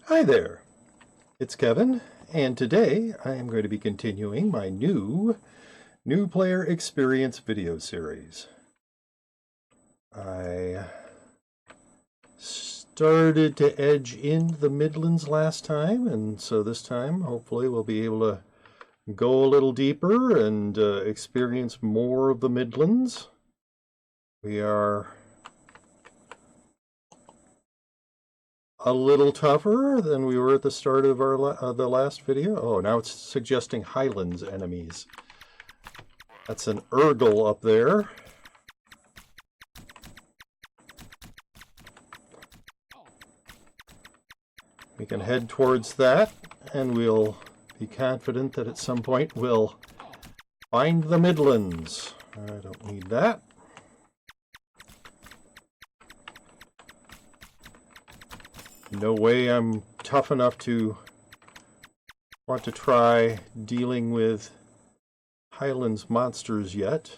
Hi there, it's Kevin, and today I am going to be continuing my new player experience video series. I started to edge into the Midlands last time, and so this time hopefully we'll be able to go a little deeper and experience more of the Midlands. We are a little tougher than we were at the start of our the last video. Oh, now it's suggesting Highlands enemies. That's an Urgle up there. We can head towards that, and we'll be confident that at some point we'll find the Midlands. I don't need that. No way I'm tough enough to want to try dealing with Highlands monsters yet.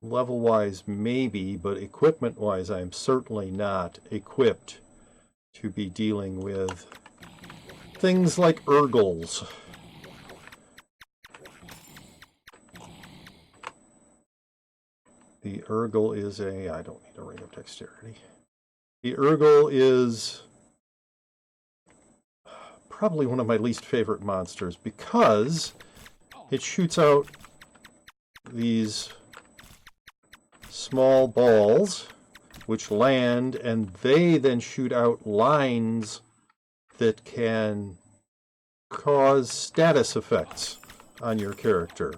Level-wise, maybe, but equipment-wise, I'm certainly not equipped to be dealing with things like Urgles. The Urgle is I don't need a ring of dexterity. The Urgle is probably one of my least favorite monsters because it shoots out these small balls which land, and they then shoot out lines that can cause status effects on your character,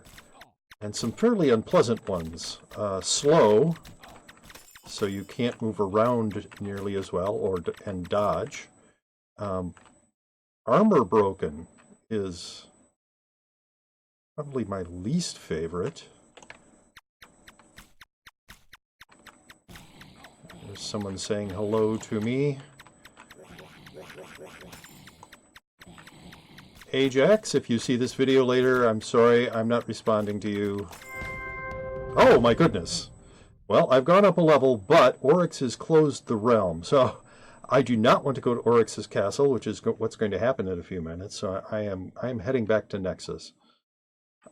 and some fairly unpleasant ones. Slow, so you can't move around nearly as well and dodge. Armor broken is probably my least favorite. There's someone saying hello to me. Ajax, if you see this video later, I'm sorry, I'm not responding to you. Oh my goodness! Well, I've gone up a level, but Oryx has closed the realm, so I do not want to go to Oryx's Castle, which is what's going to happen in a few minutes, so I am heading back to Nexus.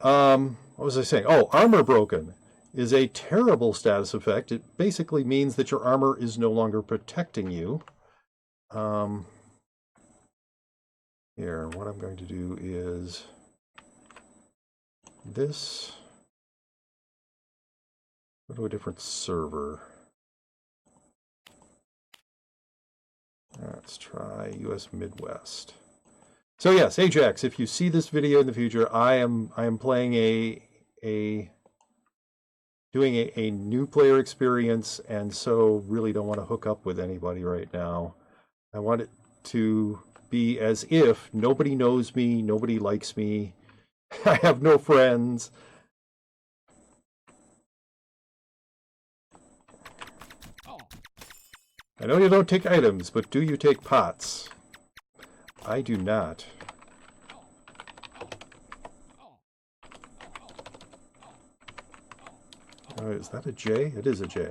What was I saying? Oh, armor broken is a terrible status effect. It basically means that your armor is no longer protecting you. Here, what I'm going to do is this. Go to a different server. Let's try US Midwest. So yes, Ajax, if you see this video in the future, I am playing doing a new player experience, and so really don't want to hook up with anybody right now. I want it to be as if nobody knows me, nobody likes me, I have no friends. I know you don't take items, but do you take pots? I do not. Is that a J? It is a J.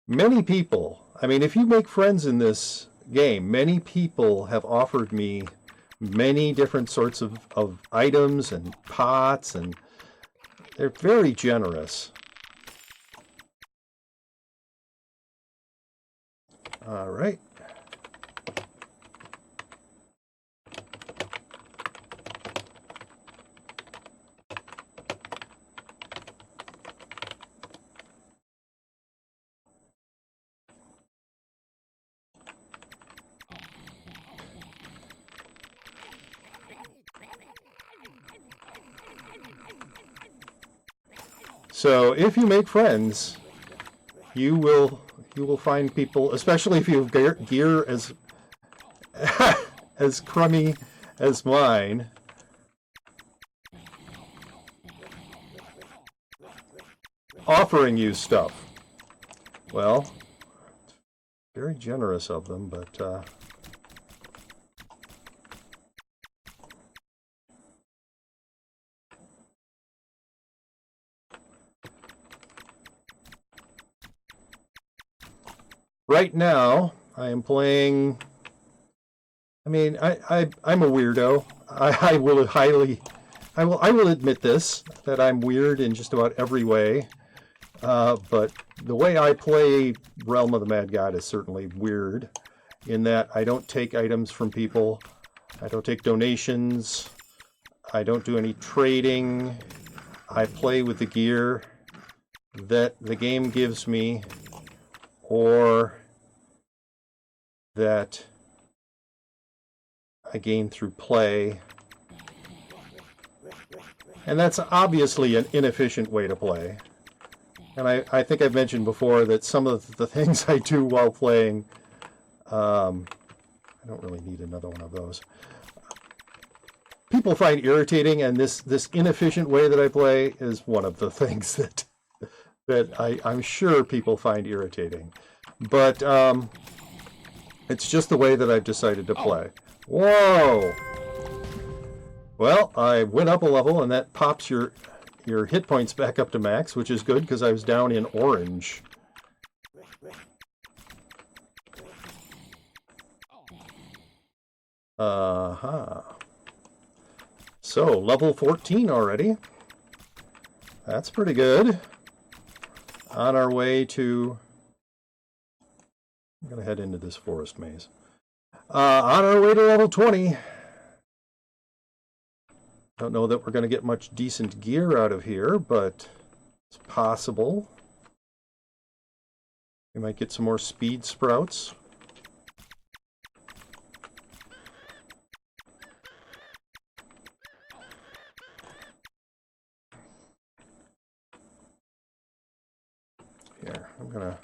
Many people, I mean, if you make friends in this game, many people have offered me many different sorts of items and pots, and they're very generous. All right. So if you make friends, you will find people, especially if you have gear as as crummy as mine. Offering you stuff. Well, Very generous of them, but right now I am playing. I mean, I'm a weirdo. I will admit this, that I'm weird in just about every way. But the way I play Realm of the Mad God is certainly weird, in that I don't take items from people, I don't take donations, I don't do any trading, I play with the gear that the game gives me, or that I gain through play. And that's obviously an inefficient way to play. And I think I've mentioned before that some of the things I do while playing, I don't really need another one of those, people find irritating, and this inefficient way that I play is one of the things that I'm sure people find irritating. But it's just the way that I've decided to play. Whoa! Well, I went up a level, and that pops your hit points back up to max, which is good because I was down in orange. So, level 14 already. That's pretty good. On our way to... I'm going to head into this forest maze. On our way to level 20. Don't know that we're going to get much decent gear out of here, but it's possible. We might get some more speed sprouts. Here, I'm going to...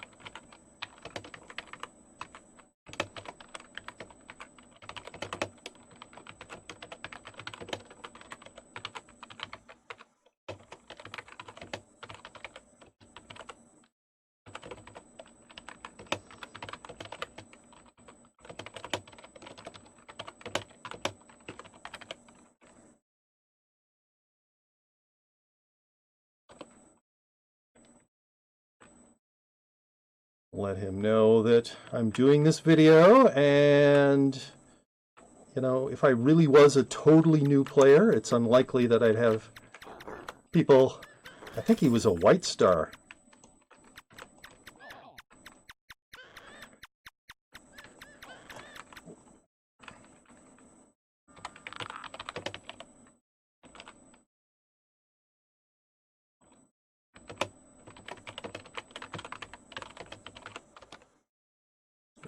let him know that I'm doing this video, and you know, if I really was a totally new player, it's unlikely that I'd have people... I think he was a white star.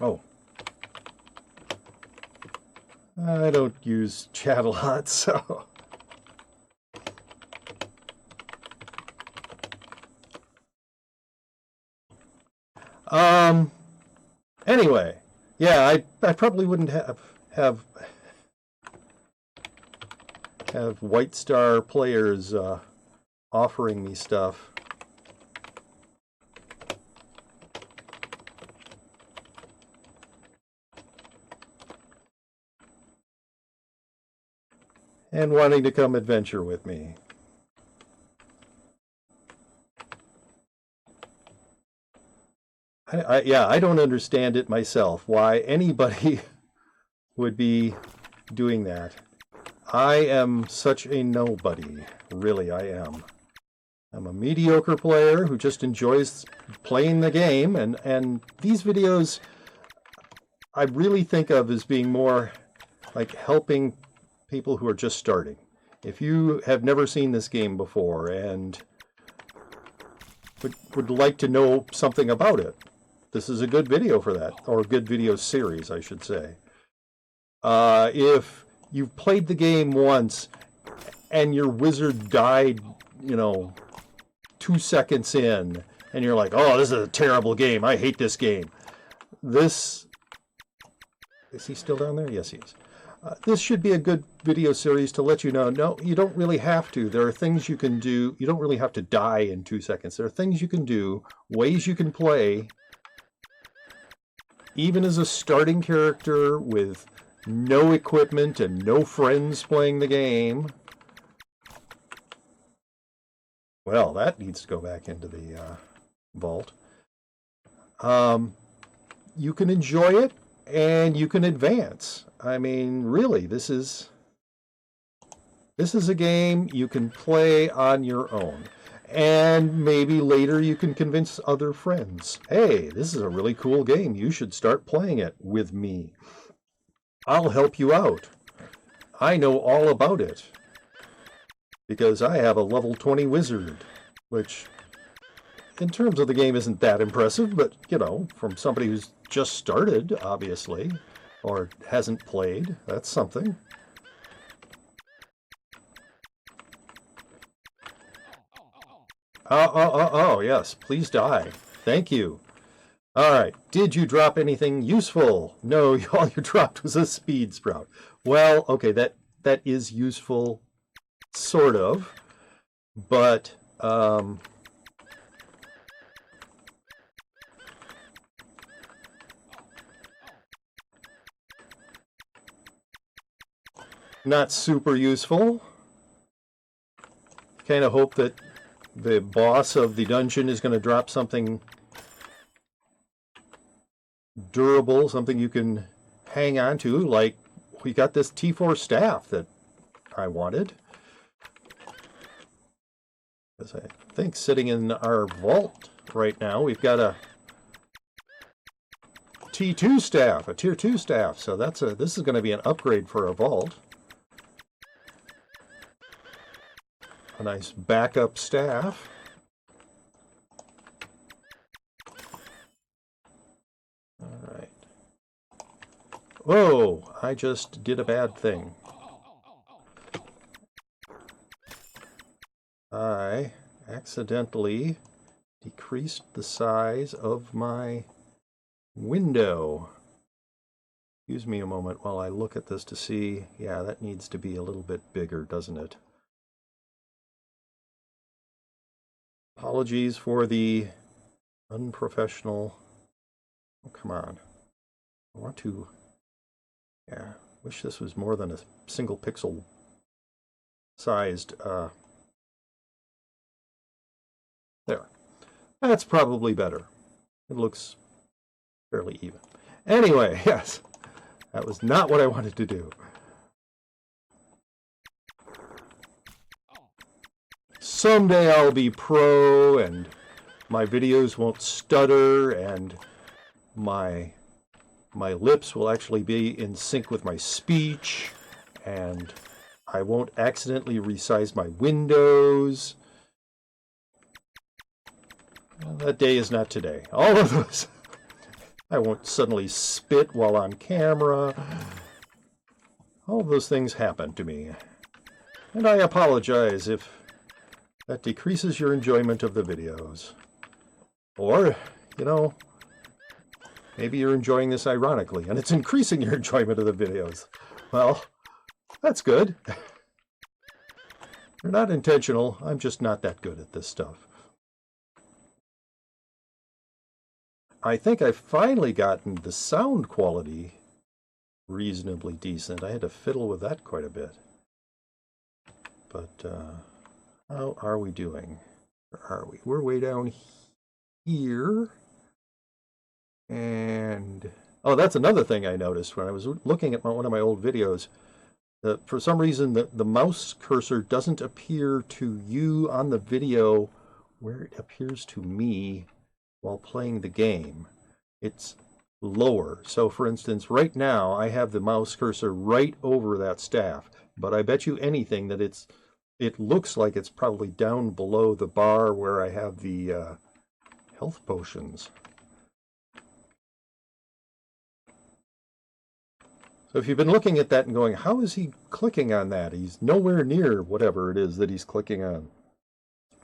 Oh. I don't use chat a lot, so... Anyway, yeah, I probably wouldn't have white star players offering me stuff. And wanting to come adventure with me. Yeah, I don't understand it myself, why anybody would be doing that. I am such a nobody, really I am. I'm a mediocre player who just enjoys playing the game, and these videos I really think of as being more like helping people who are just starting. If you have never seen this game before and would like to know something about it, this is a good video for that, or a good video series, I should say. If you've played the game once and your wizard died, you know, 2 seconds in, and you're like, oh, this is a terrible game, I hate this game. This... Is he still down there? Yes, he is. This should be a good video series to let you know, no, you don't really have to. There are things you can do. You don't really have to die in 2 seconds. There are things you can do, ways you can play even as a starting character with no equipment and no friends playing the game. Well, that needs to go back into the vault. You can enjoy it and you can advance. I mean, really, this is a game you can play on your own. And maybe later you can convince other friends, hey, this is a really cool game. You should start playing it with me. I'll help you out. I know all about it. Because I have a level 20 wizard, which in terms of the game isn't that impressive, but, you know, from somebody who's just started, obviously, or hasn't played, that's something. Oh, yes, please die. Thank you. All right, did you drop anything useful? No, all you dropped was a speed sprout. Well, okay, that is useful, sort of, but not super useful. Kind of hope that the boss of the dungeon is going to drop something durable, something you can hang on to, like we got this T4 staff that I wanted. Because I think sitting in our vault right now, we've got a T2 staff, a tier 2 staff, so this is going to be an upgrade for a vault. A nice backup staff. All right. Whoa, I just did a bad thing. I accidentally decreased the size of my window. Excuse me a moment while I look at this to see. Yeah, that needs to be a little bit bigger, doesn't it? Apologies for the unprofessional. Oh, come on. I want to. Yeah, wish this was more than a single pixel sized. There. That's probably better. It looks fairly even. Anyway, yes, that was not what I wanted to do. Someday I'll be pro and my videos won't stutter and my lips will actually be in sync with my speech and I won't accidentally resize my windows. Well, that day is not today. All of those. I won't suddenly spit while on camera. All of those things happen to me. And I apologize if that decreases your enjoyment of the videos. Or, you know, maybe you're enjoying this ironically, and it's increasing your enjoyment of the videos. Well, that's good. They're not intentional. I'm just not that good at this stuff. I think I've finally gotten the sound quality reasonably decent. I had to fiddle with that quite a bit. But, how are we doing? Where are we? We're way down here. And oh, that's another thing I noticed when I was looking at one of my old videos. That for some reason the mouse cursor doesn't appear to you on the video where it appears to me while playing the game. It's lower. So for instance, right now I have the mouse cursor right over that staff, but I bet you anything that it looks like it's probably down below the bar where I have the health potions. So if you've been looking at that and going, how is he clicking on that? He's nowhere near whatever it is that he's clicking on.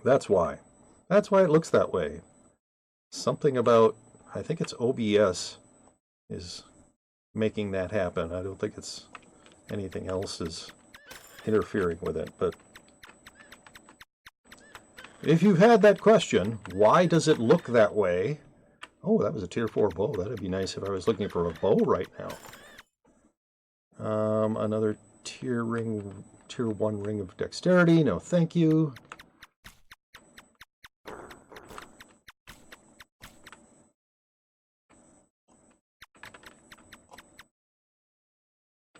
That's why. That's why it looks that way. Something about, I think it's OBS is making that happen. I don't think it's anything else is interfering with it, but if you've had that question, why does it look that way? Oh, that was a tier 4 bow. That'd be nice if I was looking for a bow right now. Another tier 1 ring of dexterity. No, thank you.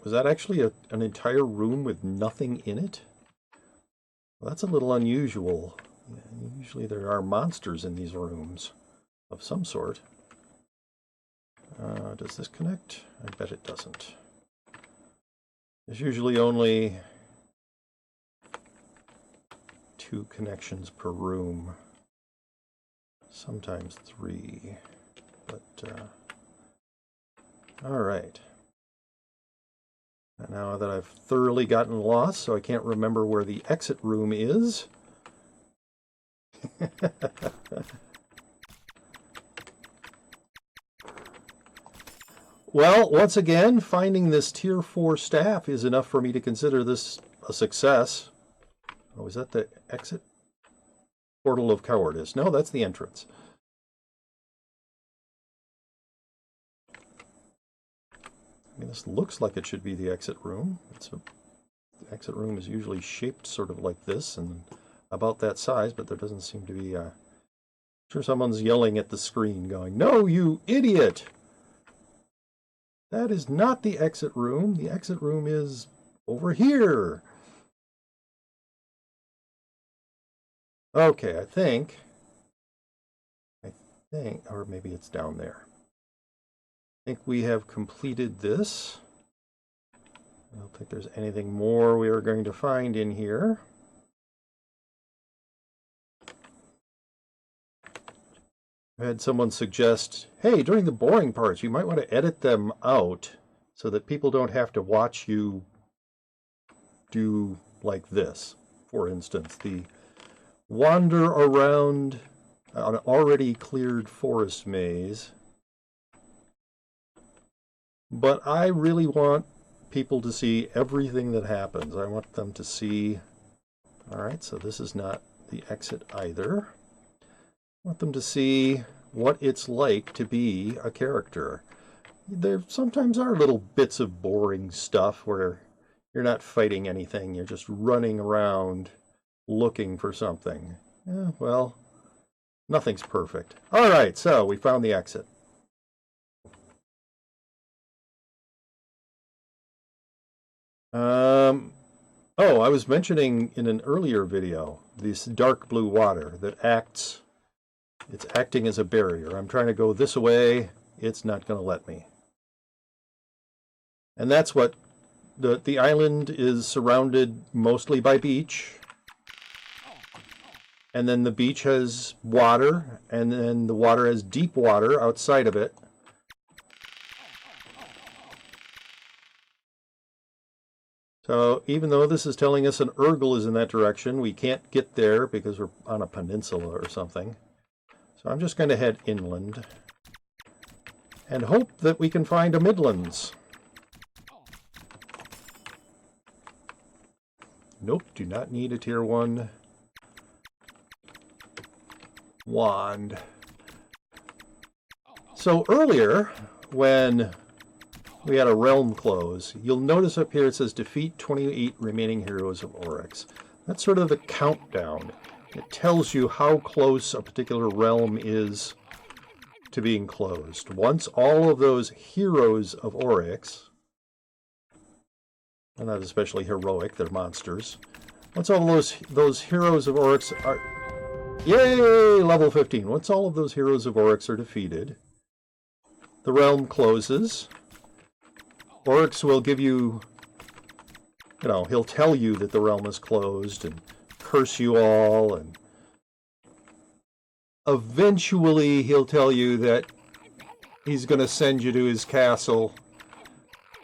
Was that actually an entire room with nothing in it? Well, that's a little unusual. Usually there are monsters in these rooms of some sort. Does this connect? I bet it doesn't. There's usually only 2 connections per room. Sometimes 3. But, alright. Now that I've thoroughly gotten lost, so I can't remember where the exit room is. Well, once again, finding this tier 4 staff is enough for me to consider this a success. Oh, is that the exit? Portal of Cowardice. No, that's the entrance. I mean, this looks like it should be the exit room. The exit room is usually shaped sort of like this and about that size, but there doesn't seem to be... I'm sure someone's yelling at the screen going, "No, you idiot! That is not the exit room. The exit room is over here." Okay, I think, or maybe it's down there. I think we have completed this. I don't think there's anything more we are going to find in here. I had someone suggest, hey, during the boring parts, you might want to edit them out so that people don't have to watch you do like this. For instance, the wander around an already cleared forest maze. But I really want people to see everything that happens. I want them to see... Alright, so this is not the exit either. I want them to see what it's like to be a character. There sometimes are little bits of boring stuff where you're not fighting anything, you're just running around looking for something. Yeah, well, nothing's perfect. Alright, so we found the exit. Oh, I was mentioning in an earlier video this dark blue water that it's acting as a barrier. I'm trying to go this way, it's not going to let me. And that's what the island is surrounded mostly by beach. And then the beach has water, and then the water has deep water outside of it. So even though this is telling us an Urgle is in that direction, we can't get there because we're on a peninsula or something. So I'm just going to head inland and hope that we can find a Midlands. Nope, do not need a tier 1 wand. So earlier, when we had a realm close, you'll notice up here it says defeat 28 remaining heroes of Oryx. That's sort of the countdown. It tells you how close a particular realm is to being closed. Once all of those heroes of Oryx, they're not especially heroic, they're monsters. Once all those heroes of Oryx are... Yay! Level 15. Once all of those heroes of Oryx are defeated, the realm closes. Oryx will give you, he'll tell you that the realm is closed and curse you all, and eventually he'll tell you that he's going to send you to his castle.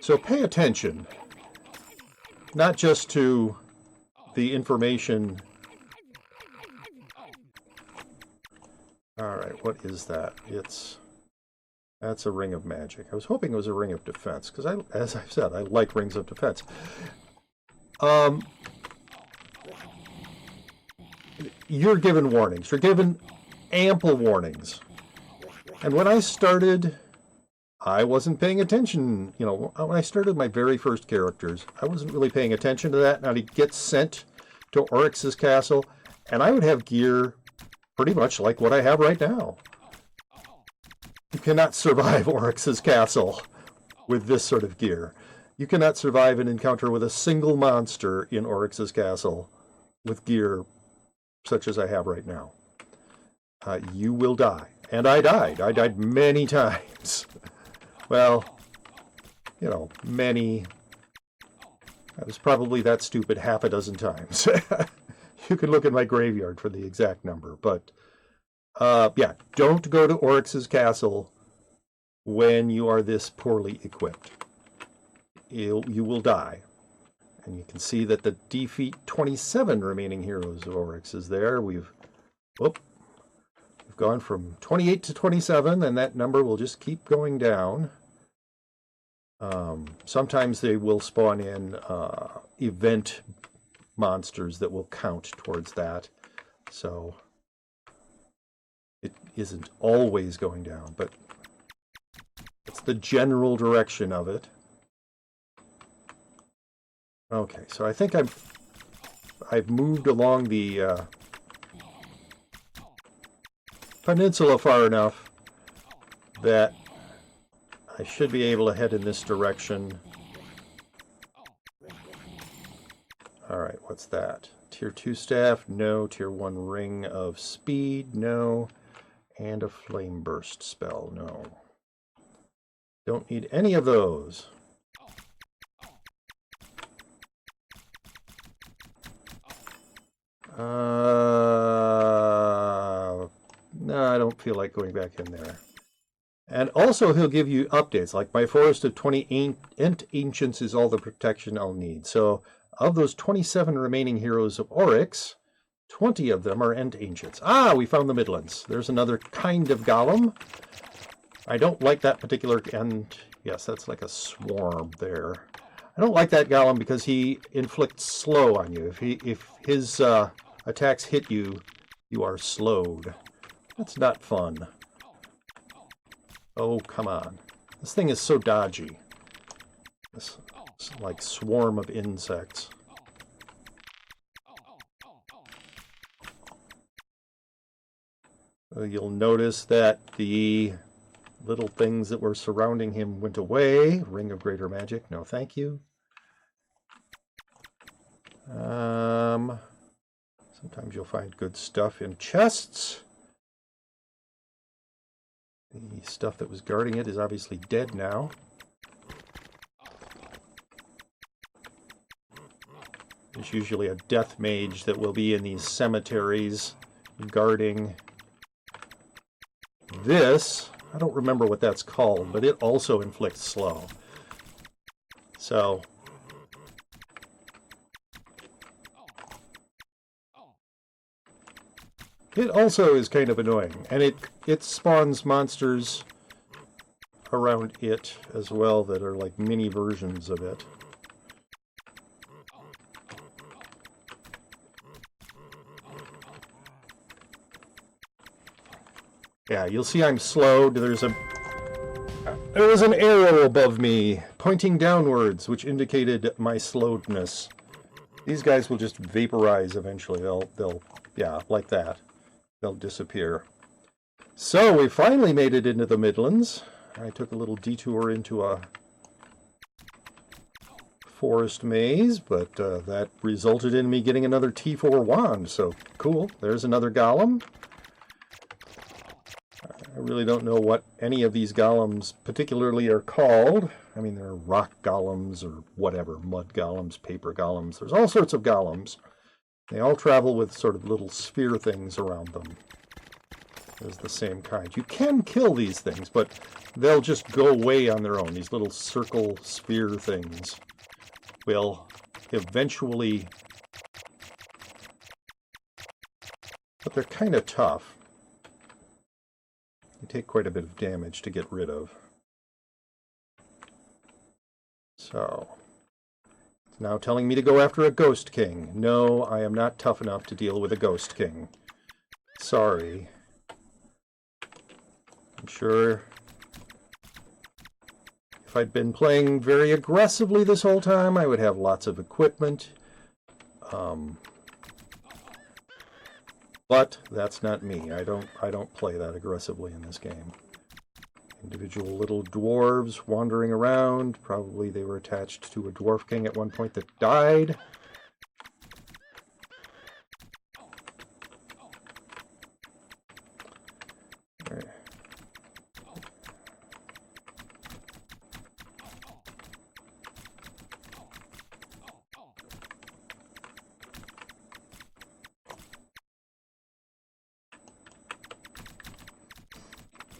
So pay attention, not just to the information. Alright, what is that? That's a ring of magic. I was hoping it was a ring of defense, because as I've said, I like rings of defense. You're given warnings. You're given ample warnings. And when I started, I wasn't paying attention. You know, when I started my very first characters, I wasn't really paying attention to that. Now I'd get sent to Oryx's castle, and I would have gear pretty much like what I have right now. You cannot survive Oryx's castle with this sort of gear. You cannot survive an encounter with a single monster in Oryx's castle with gear such as I have right now. You will die. And I died. I died many times. Well, you know, many. I was probably that stupid half a dozen times. You can look at my graveyard for the exact number. But, yeah, don't go to Oryx's castle when you are this poorly equipped. You will die. And you can see that the defeat 27 remaining heroes of Oryx is there. We've gone from 28 to 27, and that number will just keep going down. Sometimes they will spawn in event monsters that will count towards that. So it isn't always going down, but it's the general direction of it. Okay, so I think I've moved along the peninsula far enough that I should be able to head in this direction. Alright, what's that? Tier 2 staff? No. Tier 1 ring of speed? No. And a flame burst spell? No. Don't need any of those. No, I don't feel like going back in there. And also he'll give you updates, like my forest of 20 Ent Ancients is all the protection I'll need. So of those 27 remaining heroes of Oryx, 20 of them are Ent Ancients. Ah, we found the Midlands. There's another kind of golem. I don't like that particular, and yes, that's like a swarm there. I don't like that golem because he inflicts slow on you. If his attacks hit you, you are slowed. That's not fun. Oh, come on. This thing is so dodgy. This like swarm of insects. You'll notice that the little things that were surrounding him went away. Ring of Greater Magic. No, thank you. Sometimes you'll find good stuff in chests. The stuff that was guarding it is obviously dead now. There's usually a death mage that will be in these cemeteries guarding this. I don't remember what that's called, but it also inflicts slow. So it also is kind of annoying, and it spawns monsters around it as well that are like mini versions of it. Yeah, you'll see I'm slowed. There was an arrow above me pointing downwards, which indicated my slowedness. These guys will just vaporize eventually. They'll yeah, like that. They'll disappear. So we finally made it into the Midlands. I took a little detour into a forest maze, but that resulted in me getting another T4 wand. So cool. There's another golem. I really don't know what any of these golems particularly are called. I mean, there are rock golems or whatever, mud golems, paper golems. There's all sorts of golems. They all travel with sort of little sphere things around them. There's the same kind. You can kill these things, but they'll just go away on their own. These little circle sphere things will eventually... But they're kind of tough. They take quite a bit of damage to get rid of. So... now telling me to go after a Ghost King. No, I am not tough enough to deal with a Ghost King. Sorry. I'm sure if I'd been playing very aggressively this whole time, I would have lots of equipment. But that's not me. I don't play that aggressively in this game. Individual little dwarves wandering around. Probably they were attached to a dwarf king at one point that died.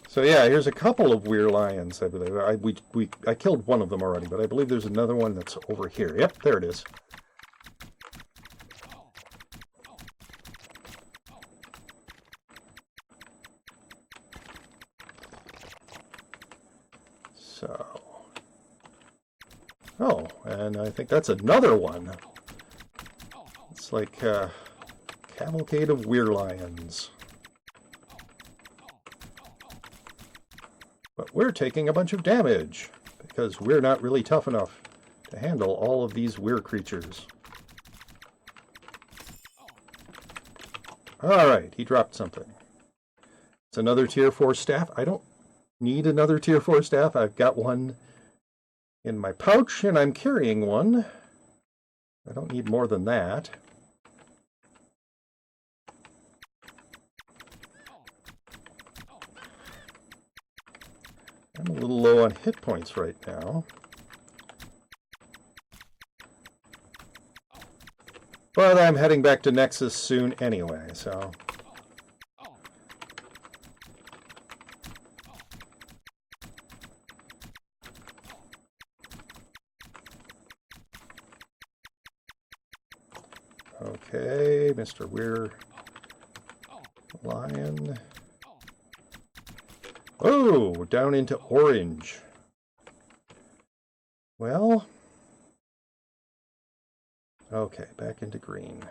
So yeah, here's a couple of weird lions, I believe. I killed one of them already, but I believe there's another one that's over here. Yep, there it is. So, oh, and I think that's another one. It's like a cavalcade of weird lions. But we're taking a bunch of damage because we're not really tough enough to handle all of these weird creatures. Alright, he dropped something. It's another tier 4 staff. I don't need another tier 4 staff. I've got one in my pouch and I'm carrying one. I don't need more than that. I'm a little low on hit points right now. But I'm heading back to Nexus soon anyway, so... Okay, Mr. Weir Lion... Oh, down into orange. Well, okay, back into green.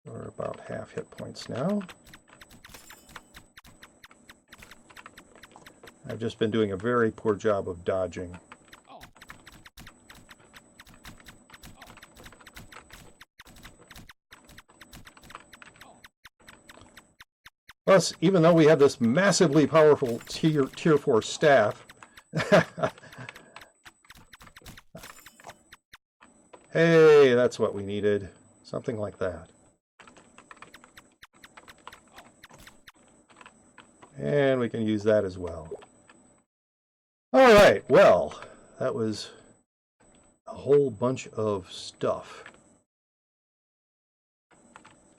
We're about half hit points now. I've just been doing a very poor job of dodging. Plus, even though we have this massively powerful tier 4 staff, hey, that's what we needed. Something like that. And we can use that as well. All right, well, that was a whole bunch of stuff.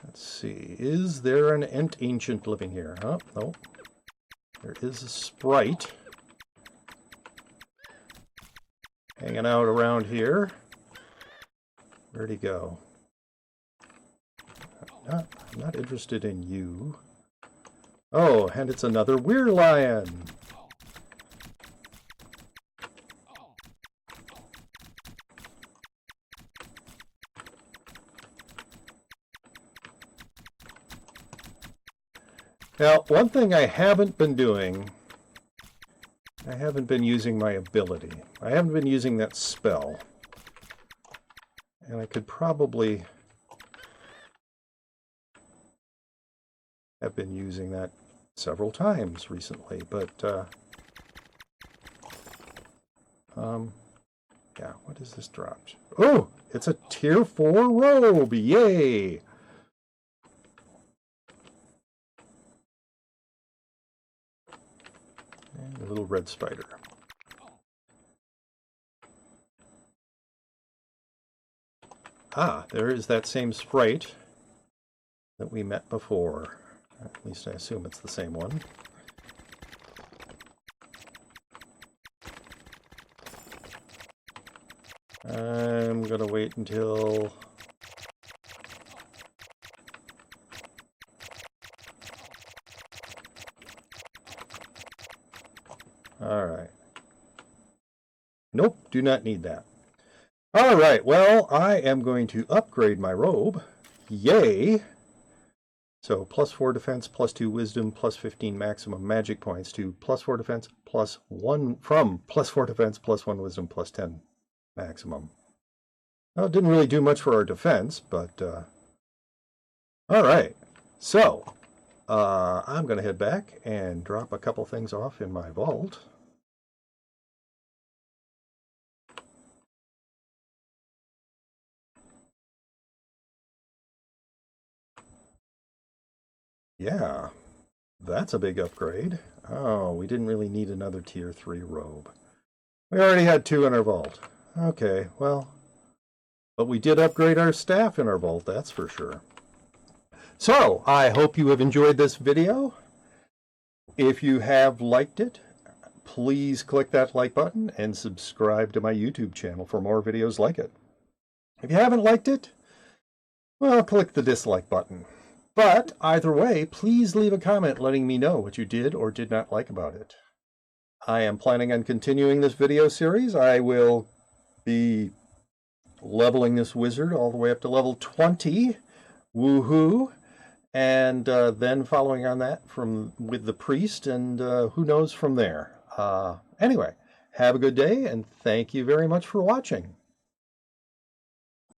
Let's see, is there an ancient living here? Oh, no. There is a sprite hanging out around here. Where'd he go? I'm not interested in you. Oh, and it's another weird lion. Now, one thing I haven't been doing, I haven't been using my ability. I haven't been using that spell. And I could probably have been using that several times recently, but, yeah, what is this dropped? Oh, it's a tier 4 robe, yay! And a little red spider. Ah, there is that same sprite that we met before. At least I assume it's the same one. I'm gonna wait until... Alright. Nope, do not need that. Alright, well, I am going to upgrade my robe. Yay! So +4 defense, +2 wisdom, +15 maximum magic points to +4 defense, +1 from +4 defense, +1 wisdom, +10 maximum. Well, it didn't really do much for our defense, but all right. So I'm going to head back and drop a couple things off in my vault. Yeah, that's a big upgrade. Oh, we didn't really need another tier 3 robe. We already had 2 in our vault. Okay, well, but we did upgrade our staff in our vault, that's for sure. So, I hope you have enjoyed this video. If you have liked it, please click that like button and subscribe to my YouTube channel for more videos like it. If you haven't liked it, well, click the dislike button. But either way, please leave a comment letting me know what you did or did not like about it. I am planning on continuing this video series. I will be leveling this wizard all the way up to level 20. Woohoo! And then following on that with the priest, and who knows from there. Anyway, have a good day, and thank you very much for watching.